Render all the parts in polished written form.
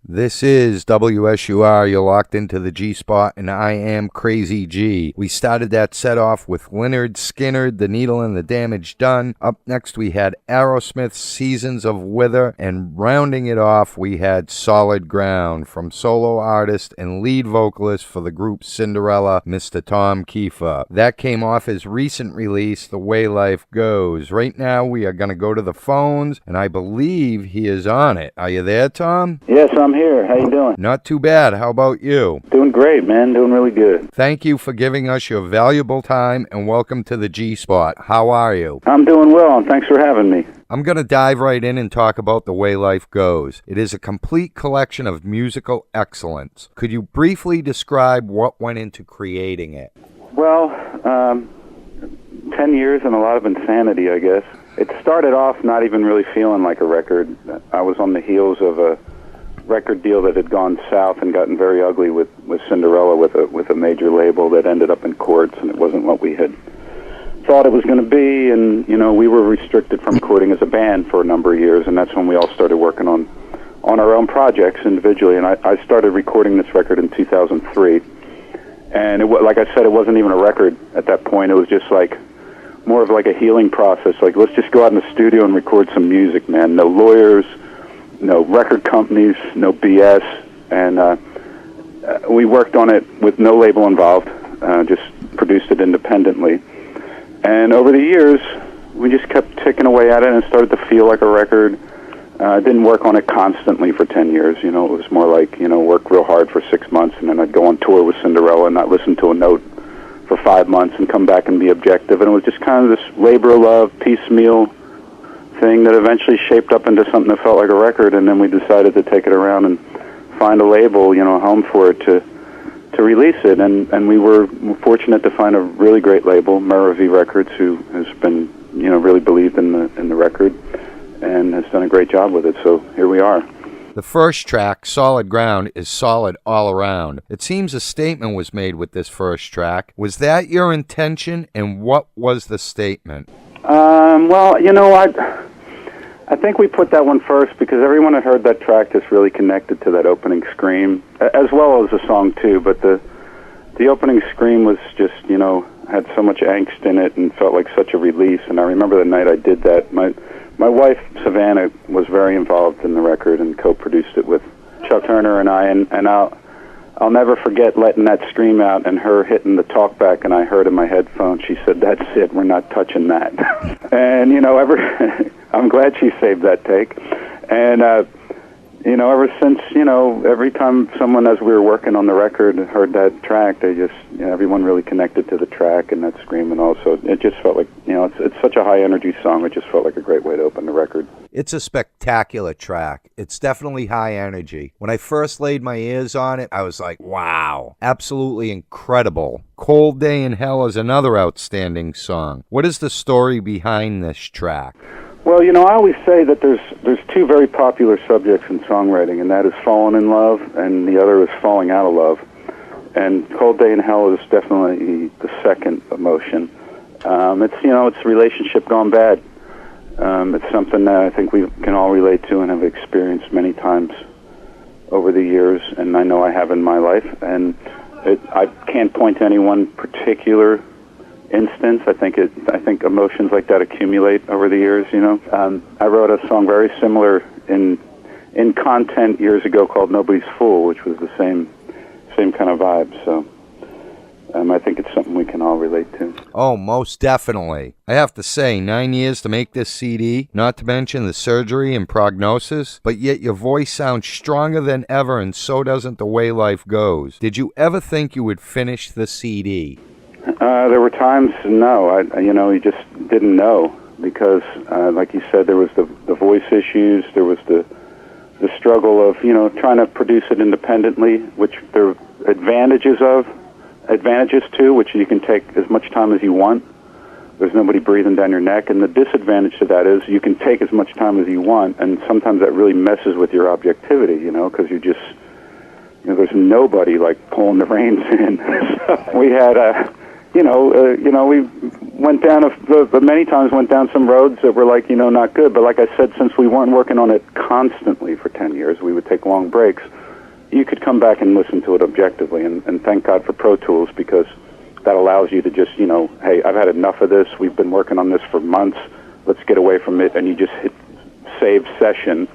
This is WSUR. You're locked into the G Spot, and I am Crazy G. We started that set off with Lynyrd Skynyrd, The Needle and the Damage Done. Up next, we had Aerosmith's Seasons of Wither, and rounding it off, we had Solid Ground from solo artist and lead vocalist for the group Cinderella, Mr. Tom Keifer. That came off his recent release, The Way Life Goes. Right now, we are going to go to the phones, and I believe he is on it. Are you there, Tom? Yes, I'm here. How you doing? Not too bad. How about you? Doing great, man. Doing really good. Thank you for giving us your valuable time, and welcome to the G-Spot. How are you? I'm doing well, and thanks for having me. I'm going to dive right in and talk about The Way Life Goes. It is a complete collection of musical excellence. Could you briefly describe what went into creating it? Well, 10 years and a lot of insanity, I guess. It started off not even really feeling like a record. I was on the heels of a record deal that had gone south and gotten very ugly with Cinderella with a major label that ended up in courts, and it wasn't what we had thought it was going to be. And we were restricted from recording as a band for a number of years, and that's when we all started working on our own projects individually. And I started recording this record in 2003, and like I said, it wasn't even a record at that point. It was just like more of like a healing process. Like, let's just go out in the studio and record some music, man. No lawyers, no record companies, no BS, and we worked on it with no label involved, just produced it independently. And over the years, we just kept ticking away at it, and it started to feel like a record. Didn't work on it constantly for 10 years, it was more like, work real hard for 6 months, and then I'd go on tour with Cinderella and not listen to a note for 5 months and come back and be objective. And it was just kind of this labor of love, piecemeal thing that eventually shaped up into something that felt like a record, and then we decided to take it around and find a label, a home for it to release it, and we were fortunate to find a really great label, Meravi Records, who has been, really believed in the record and has done a great job with it, so here we are. The first track, Solid Ground, is solid all around. It seems a statement was made with this first track. Was that your intention, and what was the statement? Well, I think we put that one first because everyone had heard that track just really connected to that opening scream, as well as the song too, but the opening scream was just, had so much angst in it and felt like such a release. And I remember the night I did that, my wife, Savannah, was very involved in the record and co-produced it with Chuck Turner and I, and I'll never forget letting that scream out and her hitting the talkback, and I heard in my headphones, she said, "That's it, we're not touching that." And, I'm glad she saved that take. And, ever since, every time someone, as we were working on the record, heard that track, they just, everyone really connected to the track and that scream, and also it just felt like, it's such a high-energy song, it just felt like a great way to open the record. It's a spectacular track. It's definitely high energy. When I first laid my ears on it, I was like, wow, absolutely incredible. Cold Day in Hell is another outstanding song. What is the story behind this track? Well, I always say that there's two very popular subjects in songwriting, and that is falling in love, and the other is falling out of love. And Cold Day in Hell is definitely the second emotion. It's relationship gone bad. It's something that I think we can all relate to and have experienced many times over the years, and I know I have in my life. And I can't point to any one particular instance. I think emotions like that accumulate over the years. I wrote a song very similar in content years ago called "Nobody's Fool," which was the same kind of vibe. So I think it's something we can all relate to. Oh, most definitely. I have to say, 9 years to make this CD, not to mention the surgery and prognosis, but yet your voice sounds stronger than ever, and so doesn't The Way Life Goes. Did you ever think you would finish the CD? There were times, no, you just didn't know because, like you said, there was the voice issues, there was the struggle of, trying to produce it independently, which there are advantages to, which you can take as much time as you want. There's nobody breathing down your neck, and the disadvantage to that is you can take as much time as you want, and sometimes that really messes with your objectivity, because you just, there's nobody like pulling the reins in. So we had we went down many times went down some roads that were like, not good. But like I said, since we weren't working on it constantly for 10 years, we would take long breaks. You could come back and listen to it objectively, and thank God for Pro Tools, because that allows you to just, hey, I've had enough of this. We've been working on this for months. Let's get away from it. And you just hit save session.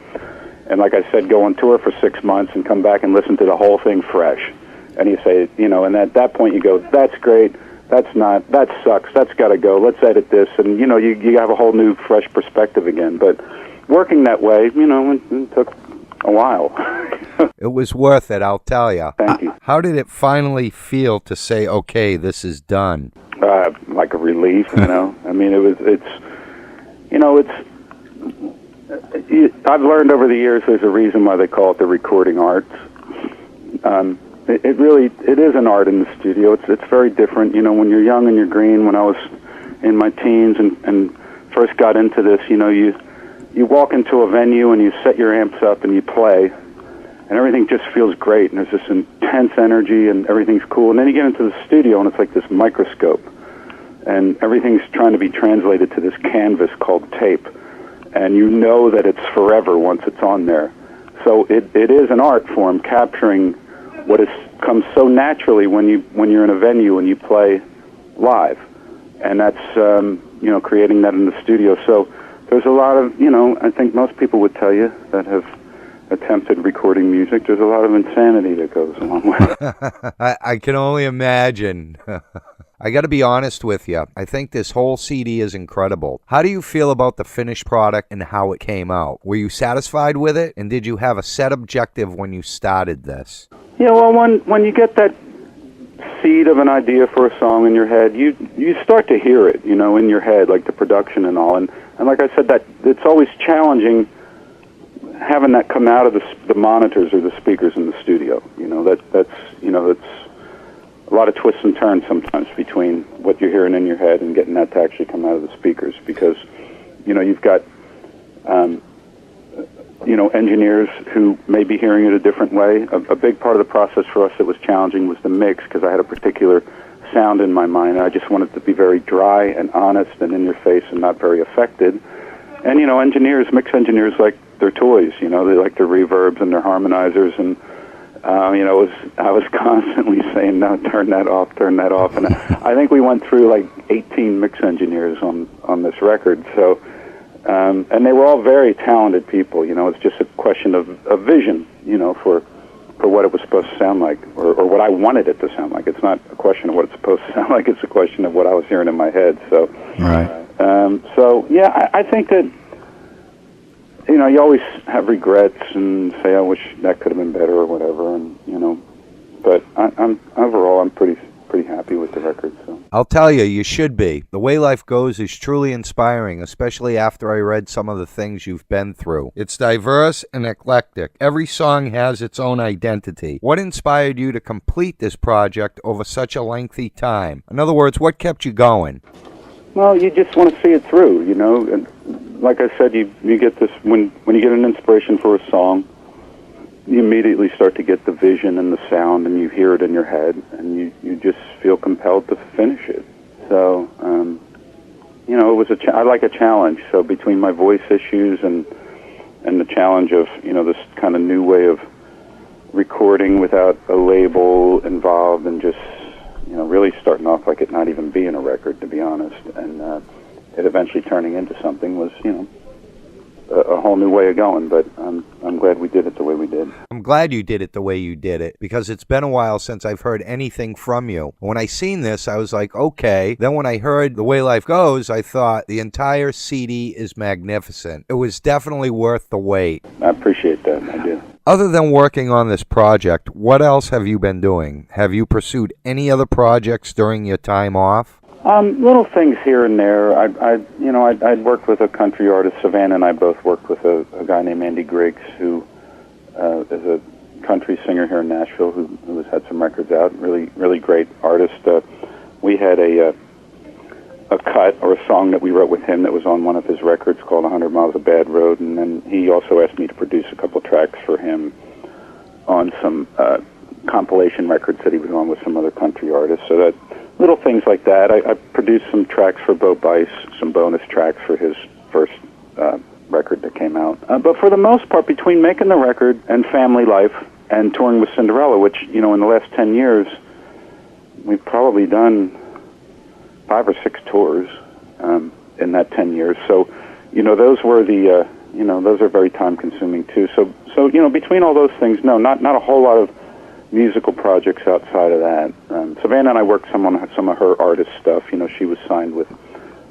And like I said, go on tour for 6 months and come back and listen to the whole thing fresh. And you say, and at that point you go, that's great. That's not, that sucks. That's got to go. Let's edit this. And, you have a whole new, fresh perspective again. But working that way, it took a while. It was worth it, I'll tell you. Thank you. How did it finally feel to say, okay, this is done? Like a relief, I mean, I've learned over the years there's a reason why they call it the recording arts. It is an art in the studio. It's very different. When you're young and you're green, when I was in my teens and first got into this, you walk into a venue and you set your amps up and you play, and everything just feels great, and there's this intense energy and everything's cool. And then you get into the studio and it's like this microscope, and everything's trying to be translated to this canvas called tape, and you know that it's forever once it's on there. So it is an art form, capturing what has come so naturally when you're in a venue and you play live, and that's creating that in the studio. So there's a lot of, I think most people would tell you that have attempted recording music, there's a lot of insanity that goes along with it. I can only imagine. I got to be honest with you. I think this whole CD is incredible. How do you feel about the finished product and how it came out? Were you satisfied with it? And did you have a set objective when you started this? Yeah, well, when you get that seed of an idea for a song in your head, you start to hear it, in your head, like the production and all. And like I said, that it's always challenging having that come out of the monitors or the speakers in the studio. That's a lot of twists and turns sometimes between what you're hearing in your head and getting that to actually come out of the speakers, because you've got engineers who may be hearing it a different way. A big part of the process for us that was challenging was the mix, because I had a particular sound in my mind, and I just wanted it to be very dry and honest and in your face and not very affected. And mix engineers like their toys. They like their reverbs and their harmonizers, and I was constantly saying, no, turn that off, and I think we went through like 18 mix engineers on this record. So, and they were all very talented people. It's just a question of vision, for what it was supposed to sound like, or what I wanted it to sound like. It's not a question of what it's supposed to sound like. It's a question of what I was hearing in my head. So, right. I think that. You always have regrets and say, I wish that could have been better or whatever, and but I'm overall I'm pretty happy with the record. So I'll tell you, you should be. The Way Life Goes is truly inspiring, especially after I read some of the things you've been through. It's diverse and eclectic. Every song has its own identity. What inspired you to complete this project over such a lengthy time? In other words, what kept you going? Well, you just want to see it through, and like I said, you get this, when you get an inspiration for a song, you immediately start to get the vision and the sound, and you hear it in your head, and you just feel compelled to finish it. So, it was I like a challenge. So between my voice issues and the challenge of, this kind of new way of recording without a label involved, and just, really starting off like it not even being a record, to be honest, and it eventually turning into something was, a whole new way of going. But I'm glad we did it the way we did. I'm glad you did it the way you did it, because it's been a while since I've heard anything from you. When I seen this, I was like, okay. Then when I heard The Way Life Goes, I thought the entire CD is magnificent. It was definitely worth the wait. I appreciate that. I do. Other than working on this project, what else have you been doing? Have you pursued any other projects during your time off? Little things here and there. I'd worked with a country artist. Savannah and I both worked with a guy named Andy Griggs, who is a country singer here in Nashville, who has had some records out. Really great artist. We had a cut or a song that we wrote with him that was on one of his records called 100 Miles of Bad Road, and then he also asked me to produce a couple tracks for him on some compilation records that he was on with some other country artists. So little things like that. I produced some tracks for Bo Bice, some bonus tracks for his first record that came out. But for the most part, between making the record and family life and touring with Cinderella, which, in the last 10 years, we've probably done 5 or 6 tours in that 10 years. So, those were those are very time-consuming too. So between all those things, no, not a whole lot of musical projects outside of that. Savannah and I worked some on some of her artist stuff. She was signed with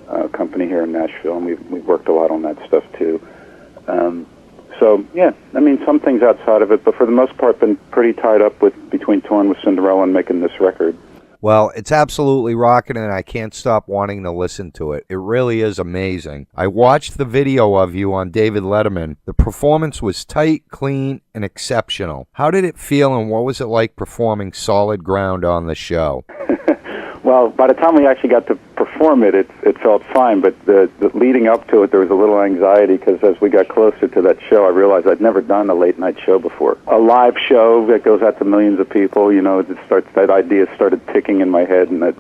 a company here in Nashville, and we worked a lot on that stuff too. Some things outside of it, but for the most part, been pretty tied up between touring with Cinderella and making this record. Well, it's absolutely rocking, and I can't stop wanting to listen to it. It really is amazing. I watched the video of you on David Letterman. The performance was tight, clean, and exceptional. How did it feel, and what was it like performing Solid Ground on the show? Well, by the time we actually got to perform it, it felt fine, but the leading up to it, there was a little anxiety, because as we got closer to that show, I realized I'd never done a late-night show before. A live show that goes out to millions of people, that idea started ticking in my head, and that,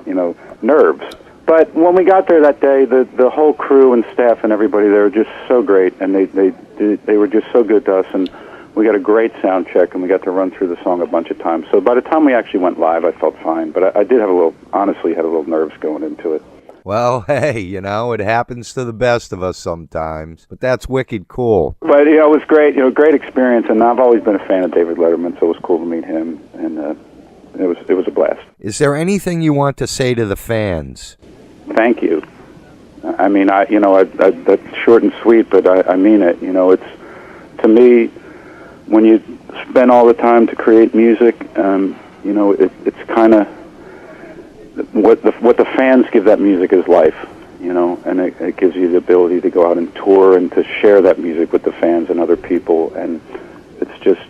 nerves. But when we got there that day, the whole crew and staff and everybody there were just so great, and they were just so good to us, and we got a great sound check, and we got to run through the song a bunch of times. So by the time we actually went live, I felt fine. But I did have honestly had a little nerves going into it. Well, hey, it happens to the best of us sometimes. But that's wicked cool. But, it was great, great experience. And I've always been a fan of David Letterman, so it was cool to meet him. And it was a blast. Is there anything you want to say to the fans? Thank you. I mean, that's short and sweet, but I mean it. It's, to me, when you spend all the time to create music, it's kind of what the fans give that music is life, and it gives you the ability to go out and tour and to share that music with the fans and other people, and it's just,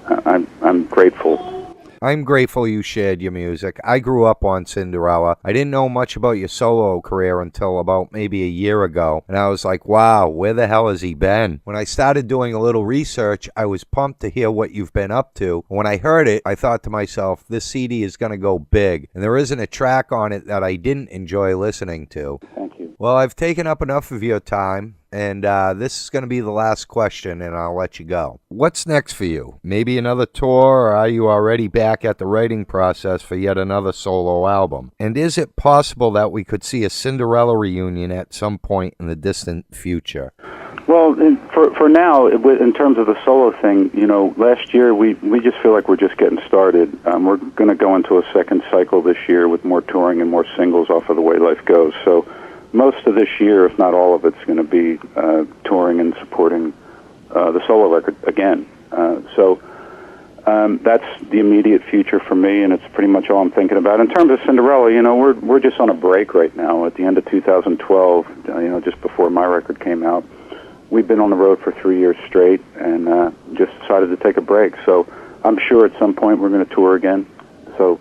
I'm grateful. I'm grateful you shared your music. I grew up on Cinderella. I didn't know much about your solo career until about maybe a year ago. And I was like, wow, where the hell has he been? When I started doing a little research, I was pumped to hear what you've been up to. When I heard it, I thought to myself, this CD is going to go big. And there isn't a track on it that I didn't enjoy listening to. Thank you. Well, I've taken up enough of your time. And this is going to be the last question, and I'll let you go. What's next for you? Maybe another tour, or are you already back at the writing process for yet another solo album? And is it possible that we could see a Cinderella reunion at some point in the distant future? Well, for now, in terms of the solo thing, last year we just feel like we're just getting started. We're going to go into a second cycle this year with more touring and more singles off of The Way Life Goes. So most of this year, if not all of it's going to be touring and supporting the solo record again. So that's the immediate future for me, and it's pretty much all I'm thinking about. In terms of Cinderella, we're just on a break right now. At the end of 2012, just before my record came out, we've been on the road for 3 years straight, and just decided to take a break. So I'm sure at some point we're going to tour again. So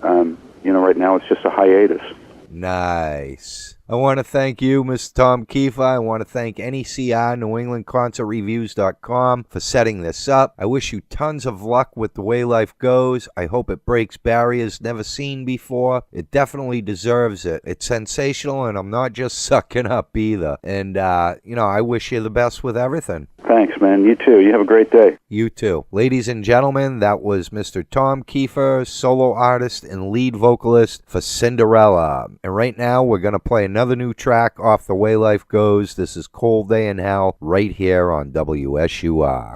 right now it's just a hiatus. Nice. I want to thank you, Mr. Tom Keifer. I want to thank NECR, NewEnglandConcertReviews.com, for setting this up. I wish you tons of luck with The Way Life Goes. I hope it breaks barriers never seen before. It definitely deserves it. It's sensational, and I'm not just sucking up either. And, I wish you the best with everything. Thanks, man. You too. You have a great day. You too. Ladies and gentlemen, that was Mr. Tom Keifer, solo artist and lead vocalist for Cinderella. And right now, we're going to play another new track off The Way Life Goes. This is Cold Day in Hell, right here on WSUR.